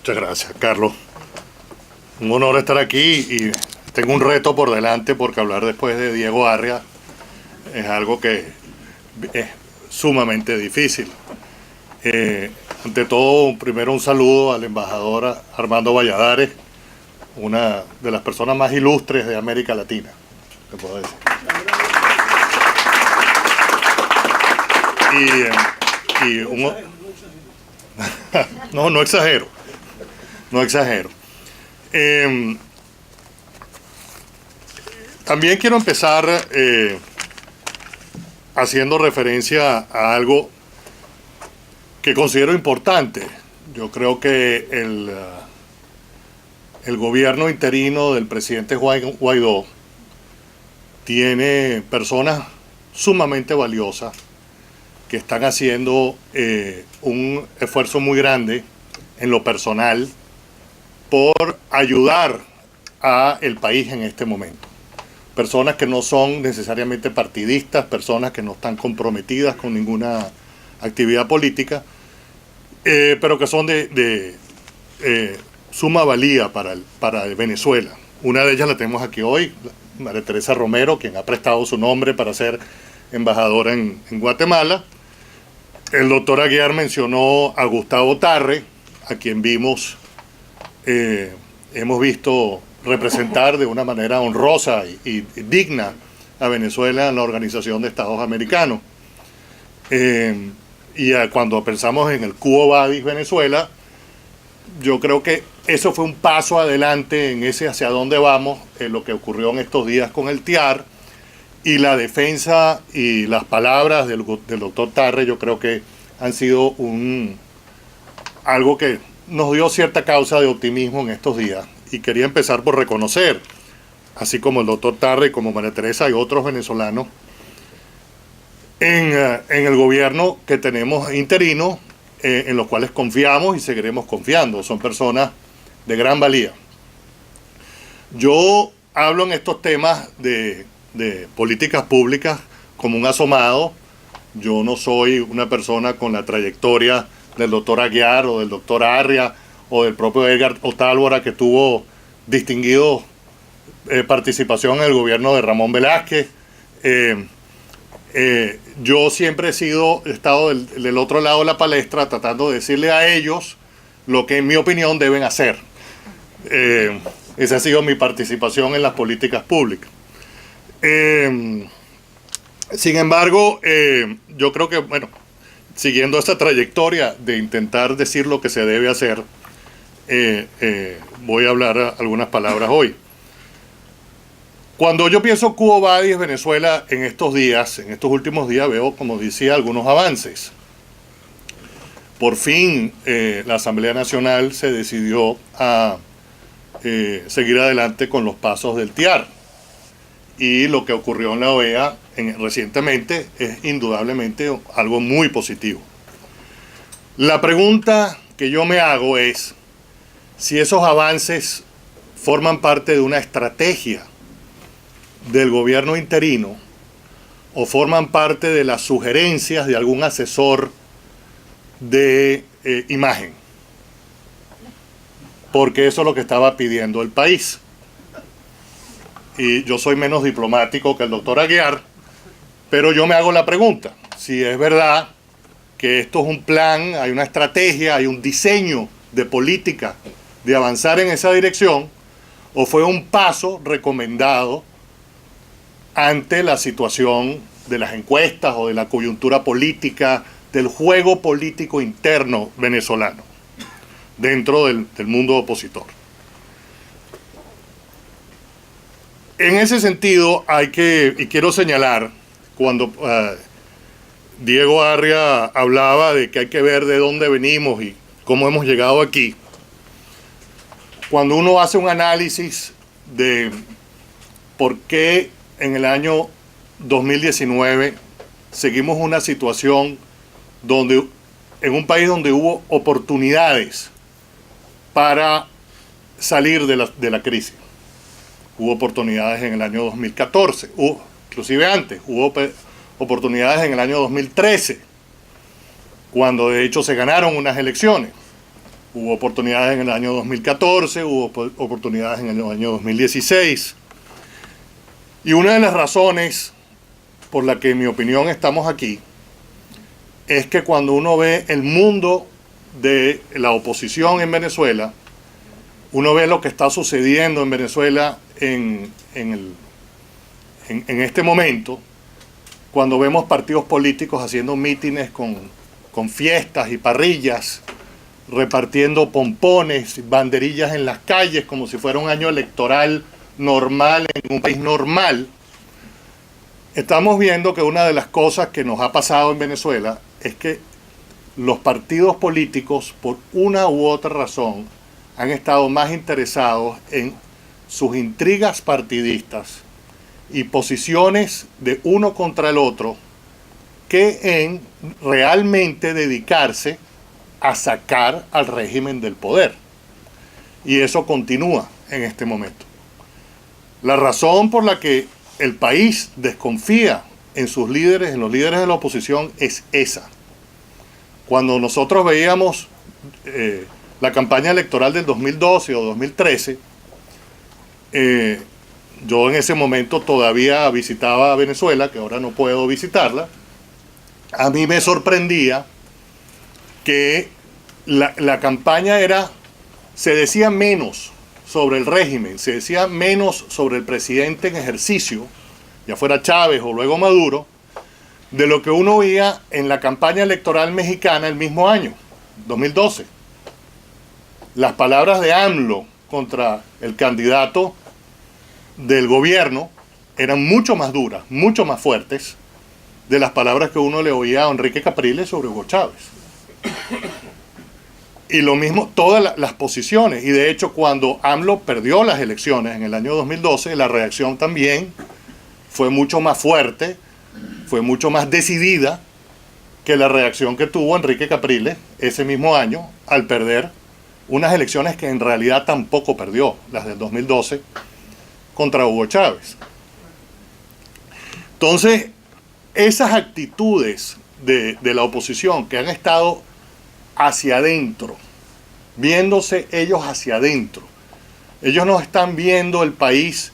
Muchas gracias, Carlos. Un honor estar aquí y tengo un reto por delante porque hablar después de Diego Arria es algo que es sumamente difícil. Ante todo, primero un saludo al embajador Armando Valladares, una de las personas más ilustres de América Latina, te puedo decir. No exagero. No exagero. También quiero empezar haciendo referencia a algo que considero importante. Yo creo que el gobierno interino del presidente Guaidó tiene personas sumamente valiosas que están haciendo un esfuerzo muy grande en lo personal por ayudar al país en este momento. Personas que no son necesariamente partidistas, personas que no están comprometidas con ninguna actividad política, pero que son de suma valía para Venezuela. Una de ellas la tenemos aquí hoy, María Teresa Romero, quien ha prestado su nombre para ser embajadora en Guatemala. El doctor Aguiar mencionó a Gustavo Tarre, a quien hemos visto representar de una manera honrosa y digna a Venezuela en la Organización de Estados Americanos. Cuando pensamos en el Quo Vadis Venezuela, yo creo que eso fue un paso adelante en ese hacia dónde vamos, en lo que ocurrió en estos días con el TIAR, y la defensa y las palabras del doctor Tarre yo creo que han sido algo que nos dio cierta causa de optimismo en estos días. Y quería empezar por reconocer, así como el doctor Tarre, como María Teresa y otros venezolanos, en el gobierno que tenemos interino, en los cuales confiamos y seguiremos confiando. Son personas de gran valía. Yo hablo en estos temas de políticas públicas como un asomado. Yo no soy una persona con la trayectoria del doctor Aguiar o del doctor Arria o del propio Edgar Otálvora, que tuvo distinguido participación en el gobierno de Ramón Velázquez. Yo siempre he estado del otro lado de la palestra tratando de decirle a ellos lo que en mi opinión deben hacer. Esa ha sido mi participación en las políticas públicas. Sin embargo, yo creo que, bueno, siguiendo esta trayectoria de intentar decir lo que se debe hacer, voy a hablar algunas palabras hoy. Cuando yo pienso Quo Vadis Venezuela en estos últimos días, veo, como decía, algunos avances. Por fin la Asamblea Nacional se decidió a seguir adelante con los pasos del TIAR. Y lo que ocurrió en la OEA recientemente es indudablemente algo muy positivo. La pregunta que yo me hago es si esos avances forman parte de una estrategia del gobierno interino o forman parte de las sugerencias de algún asesor de imagen, porque eso es lo que estaba pidiendo el país. Y yo soy menos diplomático que el doctor Aguiar, pero yo me hago la pregunta, si es verdad que esto es un plan, hay una estrategia, hay un diseño de política de avanzar en esa dirección, o fue un paso recomendado ante la situación de las encuestas o de la coyuntura política, del juego político interno venezolano, dentro del mundo opositor. En ese sentido, quiero señalar, cuando Diego Arria hablaba de que hay que ver de dónde venimos y cómo hemos llegado aquí, cuando uno hace un análisis de por qué en el año 2019 seguimos una situación en un país donde hubo oportunidades para salir de la crisis. Hubo oportunidades en el año 2014, inclusive antes, hubo oportunidades en el año 2013, cuando de hecho se ganaron unas elecciones. Hubo oportunidades en el año 2014, hubo oportunidades en el año 2016. Y una de las razones por la que, en mi opinión, estamos aquí, es que cuando uno ve el mundo de la oposición en Venezuela, uno ve lo que está sucediendo en Venezuela en este momento, cuando vemos partidos políticos haciendo mítines con fiestas y parrillas, repartiendo pompones, banderillas en las calles, como si fuera un año electoral normal en un país normal. Estamos viendo que una de las cosas que nos ha pasado en Venezuela es que los partidos políticos, por una u otra razón, han estado más interesados en sus intrigas partidistas y posiciones de uno contra el otro que en realmente dedicarse a sacar al régimen del poder. Y eso continúa en este momento. La razón por la que el país desconfía en sus líderes, en los líderes de la oposición, es esa. Cuando nosotros veíamos la campaña electoral del 2012 o 2013, yo en ese momento todavía visitaba Venezuela, que ahora no puedo visitarla. A mí me sorprendía que la campaña se decía menos sobre el régimen, se decía menos sobre el presidente en ejercicio, ya fuera Chávez o luego Maduro, de lo que uno veía en la campaña electoral mexicana el mismo año, 2012. Las palabras de AMLO contra el candidato del gobierno eran mucho más duras, mucho más fuertes de las palabras que uno le oía a Enrique Capriles sobre Hugo Chávez. Y lo mismo, todas las posiciones. Y de hecho, cuando AMLO perdió las elecciones en el año 2012, la reacción también fue mucho más fuerte, fue mucho más decidida que la reacción que tuvo Enrique Capriles ese mismo año al perder unas elecciones que en realidad tampoco perdió, las del 2012, contra Hugo Chávez. Entonces, esas actitudes de la oposición que han estado hacia adentro, viéndose ellos hacia adentro, ellos no están viendo el país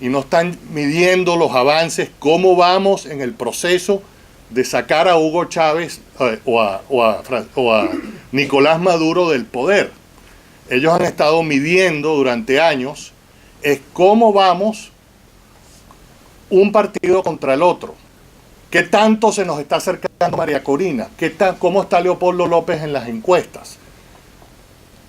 y no están midiendo los avances, cómo vamos en el proceso de sacar a Hugo Chávez o a Nicolás Maduro del poder. Ellos han estado midiendo durante años es cómo vamos un partido contra el otro. ¿Qué tanto se nos está acercando María Corina? ¿Cómo está Leopoldo López en las encuestas?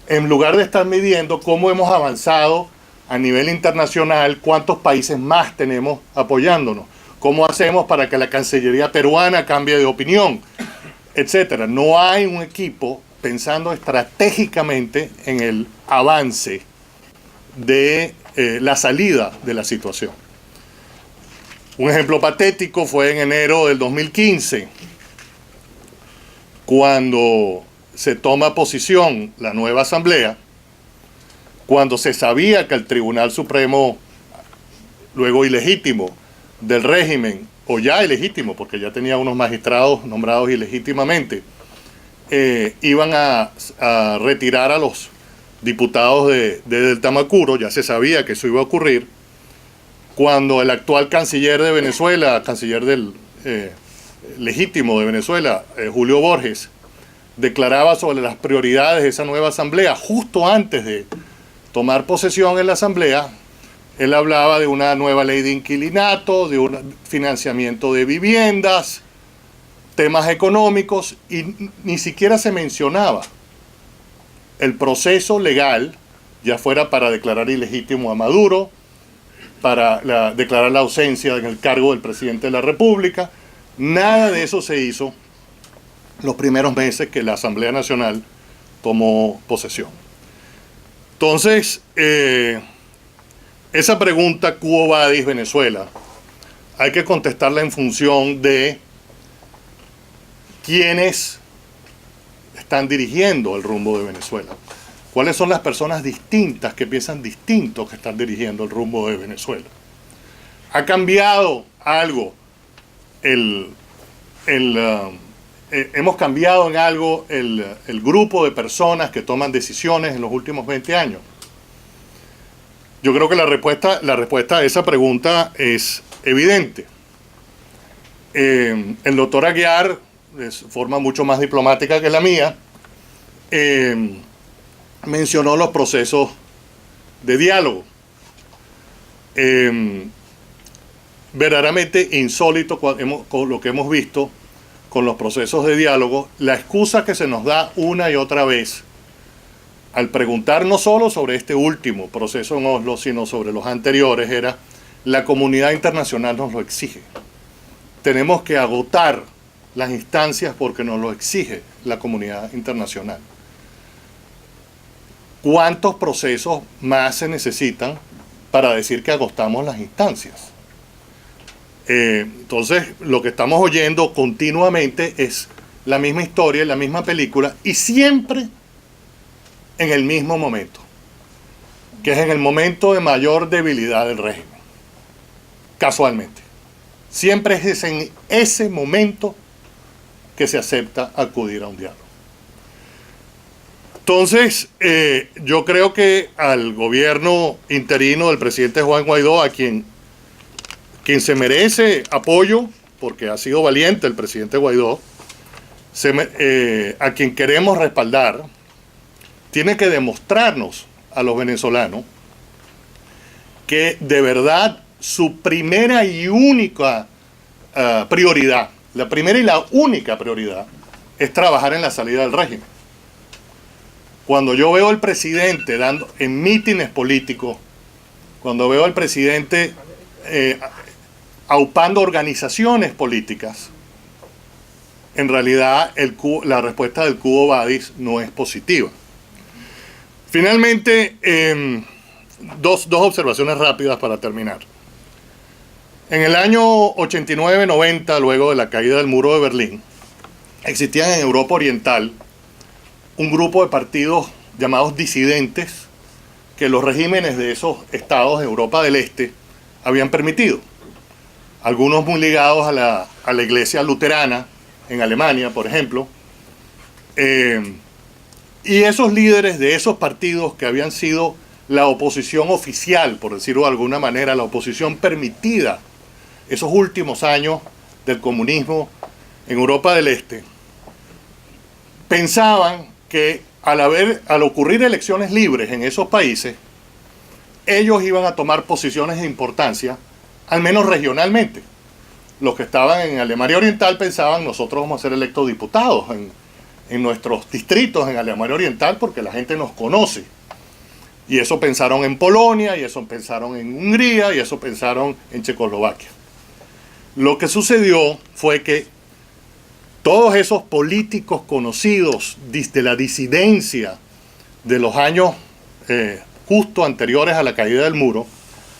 En lugar de estar midiendo cómo hemos avanzado a nivel internacional, cuántos países más tenemos apoyándonos, cómo hacemos para que la Cancillería peruana cambie de opinión, etcétera. No hay un equipo pensando estratégicamente en el avance de la salida de la situación. Un ejemplo patético fue en enero del 2015, cuando se toma posición la nueva asamblea, cuando se sabía que el Tribunal Supremo, luego ilegítimo, del régimen, o ya ilegítimo, porque ya tenía unos magistrados nombrados ilegítimamente, iban a retirar a los diputados del Tamacuro, ya se sabía que eso iba a ocurrir, cuando el actual canciller de Venezuela, canciller del legítimo de Venezuela, Julio Borges, declaraba sobre las prioridades de esa nueva asamblea, justo antes de tomar posesión en la asamblea, él hablaba de una nueva ley de inquilinato, de un financiamiento de viviendas, temas económicos, y ni siquiera se mencionaba el proceso legal, ya fuera para declarar ilegítimo a Maduro, para declarar la ausencia en el cargo del presidente de la República. Nada de eso se hizo los primeros meses que la Asamblea Nacional tomó posesión. Entonces, esa pregunta, ¿Quo vadis Venezuela?, hay que contestarla en función de quiénes están dirigiendo el rumbo de Venezuela. ¿Cuáles son las personas distintas que piensan distinto que están dirigiendo el rumbo de Venezuela? ¿Ha cambiado algo el hemos cambiado en algo el grupo de personas que toman decisiones en los últimos 20 años. Yo creo que la respuesta a esa pregunta es evidente. El doctor Aguiar, de forma mucho más diplomática que la mía, mencionó los procesos de diálogo. Verdaderamente insólito con lo que hemos visto con los procesos de diálogo, la excusa que se nos da una y otra vez al preguntar no solo sobre este último proceso en Oslo, sino sobre los anteriores, era: la comunidad internacional nos lo exige. Tenemos que agotar las instancias porque nos lo exige la comunidad internacional. ¿Cuántos procesos más se necesitan para decir que agotamos las instancias? Entonces, lo que estamos oyendo continuamente es la misma historia, la misma película, y siempre en el mismo momento, que es en el momento de mayor debilidad del régimen. Casualmente. Siempre es en ese momento que se acepta acudir a un diálogo. Entonces, yo creo que al gobierno interino del presidente Juan Guaidó, a quien se merece apoyo, porque ha sido valiente el presidente Guaidó, a quien queremos respaldar, tiene que demostrarnos a los venezolanos que de verdad su primera y única prioridad, la primera y la única prioridad, es trabajar en la salida del régimen. Cuando yo veo al presidente dando en mítines políticos, cuando veo al presidente aupando organizaciones políticas, en realidad la respuesta del Cubo Badis no es positiva. Finalmente, dos observaciones rápidas para terminar. En el año 89-90, luego de la caída del muro de Berlín, existían en Europa Oriental un grupo de partidos llamados disidentes que los regímenes de esos estados de Europa del Este habían permitido. Algunos muy ligados a la iglesia luterana en Alemania, por ejemplo. Y esos líderes de esos partidos que habían sido la oposición oficial, por decirlo de alguna manera, la oposición permitida esos últimos años del comunismo en Europa del Este, pensaban que al ocurrir elecciones libres en esos países, ellos iban a tomar posiciones de importancia, al menos regionalmente. Los que estaban en Alemania Oriental pensaban: nosotros vamos a ser electos diputados en nuestros distritos en Alemania Oriental porque la gente nos conoce. Y eso pensaron en Polonia, y eso pensaron en Hungría, y eso pensaron en Checoslovaquia. Lo que sucedió fue que todos esos políticos conocidos de la disidencia de los años justo anteriores a la caída del muro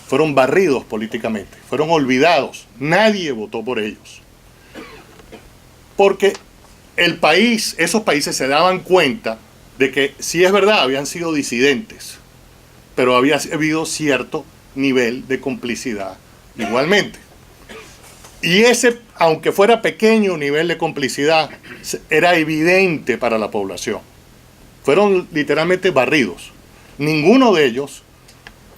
fueron barridos políticamente, fueron olvidados. Nadie votó por ellos. Porque esos países se daban cuenta de que, sí es verdad, habían sido disidentes, pero había habido cierto nivel de complicidad igualmente. Y ese, aunque fuera pequeño nivel de complicidad, era evidente para la población. Fueron literalmente barridos. Ninguno de ellos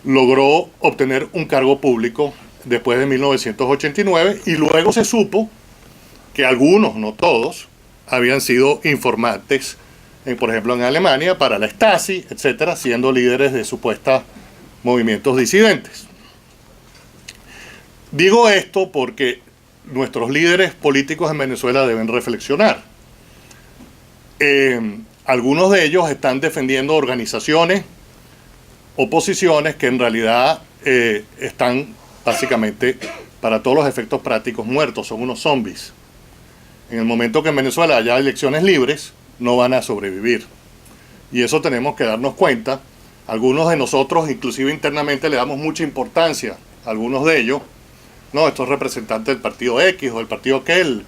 logró obtener un cargo público después de 1989, y luego se supo que algunos, no todos, habían sido informantes, por ejemplo en Alemania, para la Stasi, etcétera, siendo líderes de supuestos movimientos disidentes. Digo esto porque nuestros líderes políticos en Venezuela deben reflexionar. Algunos de ellos están defendiendo organizaciones o posiciones que en realidad están básicamente, para todos los efectos prácticos, muertos, son unos zombies. En el momento que en Venezuela haya elecciones libres, no van a sobrevivir. Y eso tenemos que darnos cuenta. Algunos de nosotros, inclusive internamente, le damos mucha importancia a algunos de ellos. No, estos representantes del partido X o del partido aquel,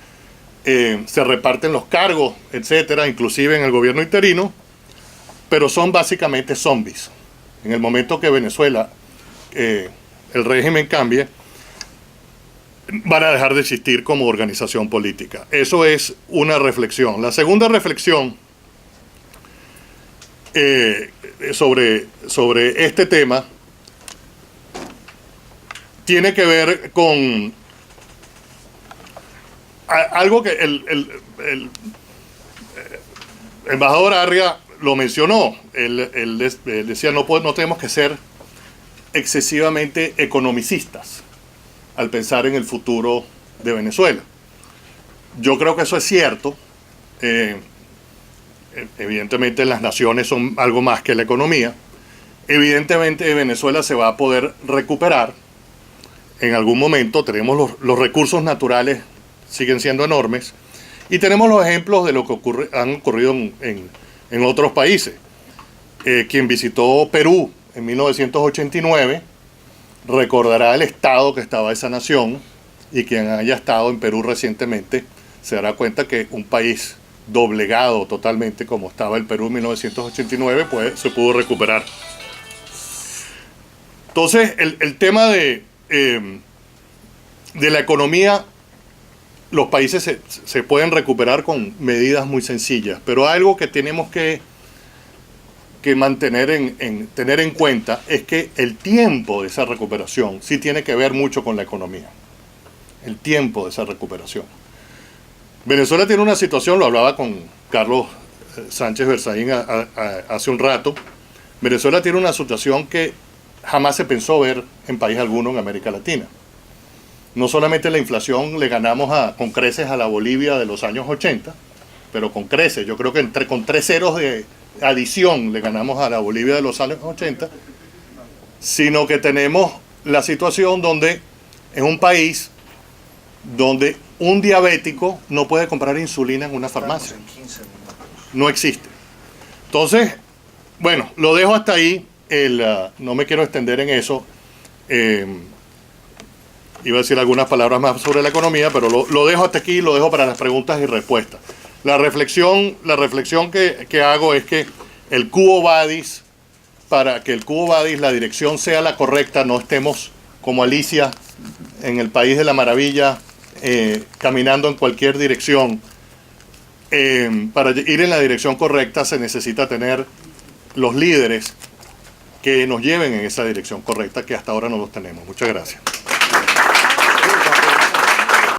se reparten los cargos, etcétera, inclusive en el gobierno interino, pero son básicamente zombies. En el momento que Venezuela, el régimen cambie, van a dejar de existir como organización política. Eso es una reflexión. La segunda reflexión sobre este tema tiene que ver con algo que el embajador Arria lo mencionó. Él decía, no tenemos que ser excesivamente economicistas al pensar en el futuro de Venezuela. Yo creo que eso es cierto. Evidentemente las naciones son algo más que la economía. Evidentemente Venezuela se va a poder recuperar en algún momento. Tenemos los recursos naturales, siguen siendo enormes, y tenemos los ejemplos de lo que han ocurrido en otros países. Quien visitó Perú en 1989 recordará el estado que estaba esa nación, y quien haya estado en Perú recientemente se dará cuenta que un país doblegado totalmente como estaba el Perú en 1989, pues se pudo recuperar. Entonces, el tema de la economía, los países se pueden recuperar con medidas muy sencillas, pero algo que tenemos que tener en cuenta es que el tiempo de esa recuperación sí tiene que ver mucho con la economía. El tiempo de esa recuperación. Venezuela tiene una situación, lo hablaba con Carlos Sánchez Berzaín hace un rato. Venezuela tiene una situación que jamás se pensó ver en país alguno en América Latina. No solamente la inflación le ganamos con creces a la Bolivia de los años 80, pero con creces, yo creo que con 3 ceros de adición le ganamos a la Bolivia de los años 80, sino que tenemos la situación donde es un país donde un diabético no puede comprar insulina en una farmacia. No existe. Entonces, bueno, lo dejo hasta ahí. No me quiero extender en eso. Iba a decir algunas palabras más sobre la economía, pero lo dejo hasta aquí, lo dejo para las preguntas y respuestas. La reflexión que hago es que el Quo Vadis, para que el Quo Vadis, la dirección sea la correcta, no estemos como Alicia en el País de la Maravilla, caminando en cualquier dirección. Para ir en la dirección correcta se necesita tener los líderes que nos lleven en esa dirección correcta, que hasta ahora no los tenemos. Muchas gracias.